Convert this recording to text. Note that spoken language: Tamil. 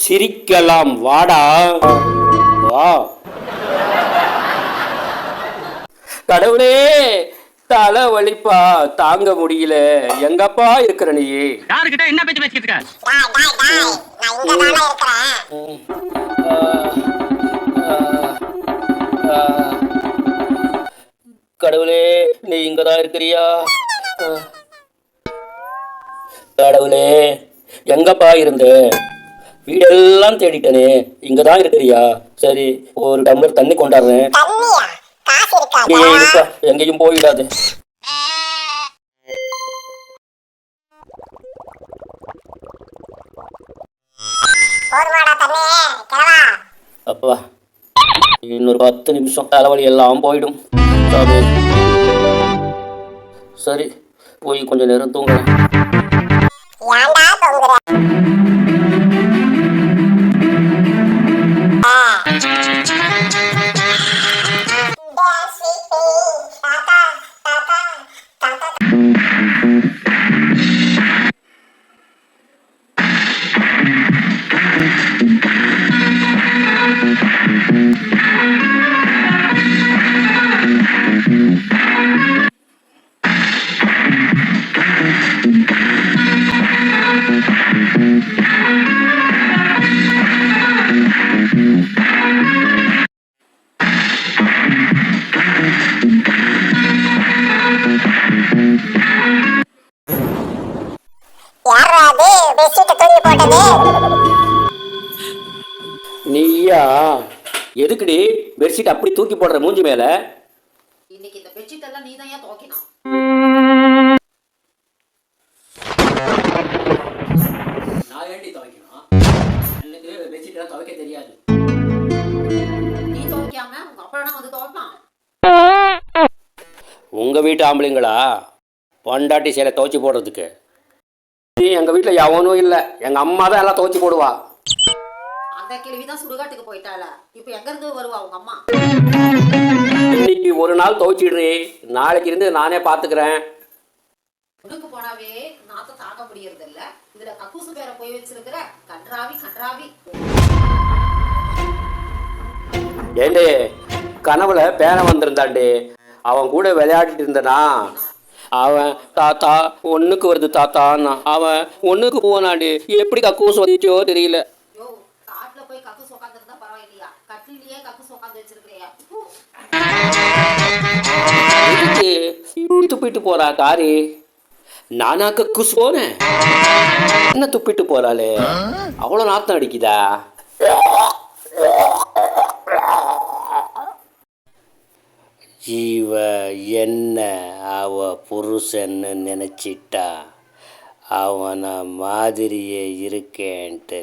சிரிக்கலாம் வாடா வா. கடவுளே, தலை வலிப்பா, தாங்க முடியல. எங்கப்பா இருக்கிற நீ? யாருக்கிட்ட என்ன பேச்சு பேசிக்கிட்டு இருக்க? கடவுளே, நீ இங்கதான் இருக்கிறியா? கடவுளே, எங்கப்பா இருந்த? வீடெல்லாம் தேடிட்டனே, இங்கதான் இருக்கிறியா? சரி, ஒரு டம்ளர் தண்ணி கொண்டாடுறேன். எங்கேயும் போயிடாது. அப்பா, இன்னொரு 10 நிமிஷம் தலைவலி எல்லாம் போயிடும். சரி, போய் கொஞ்ச நேரம் தூங்குறேன். நீயா? எதுக்குடி பெட்ஷீட் அப்படி தூக்கி போடுற மூஞ்சி மேல? இன்னைக்கு இந்த பெட்ஷீட் எல்லாம் நீதான் ஏன் துவைக்கணும்? நான் ஏண்டி துவைக்கணும்? எனக்கு பெட்ஷீட் எல்லாம் துவைக்க தெரியாது. நீ துவைக்காம உங்க அப்பா வந்து துவைப்பான். உங்க வீட்டு ஆம்பளைங்களா பொண்டாட்டி சேலை துவைச்சி போடுறதுக்கு? எங்க வீட்டுல எவனும் இல்லை, எங்க அம்மா தான் எல்லாம் துவைச்சி போடுவா. அந்த கிழவிதான் சுடுகாட்டுக்கு போயிட்டாள, இப்ப எங்க இருந்து வருவா உங்க அம்மா? இன்னைக்கு ஒரு நாள் துவைச்சிடுறே, நாளைக்கு இருந்து நானே பாத்துக்கிறேன். உனக்கு போனாவே நாத்த தாக்க முடியறது இல்ல, இதுல கக்கூசு பேர போய் வச்சிருக்கிற. கன்றாவி கன்றாவி. ஏண்டே, கனவுல பேரன் வந்திருந்தாண்டே, அவன் கூட விளையாடிட்டு இருந்தனா. அவன் தாத்தா ஒண்ணுக்கு வருது தாத்தான்னா, அவன் ஒண்ணுக்கு போனாண்டு. எப்படி கக்கூசு வந்துச்சோ தெரியல. காட்டுல போய் கக்கூசு உட்காந்து இருந்தா பரவாயில்லையா, கட்டிலேயே கக்கூசு உட்காந்து வச்சிருக்கிறியா? துப்பிட்டு போறா காரி. நானா கக்கூசு போனேன், என்ன துப்பிட்டு போறாளே? அவ்வளவு நாத்தம் அடிக்குதா? இவ என்ன அவ புருஷன்னு நினைச்சிட்டா, அவனை மாதிரியே இருக்கேன்ட்டு.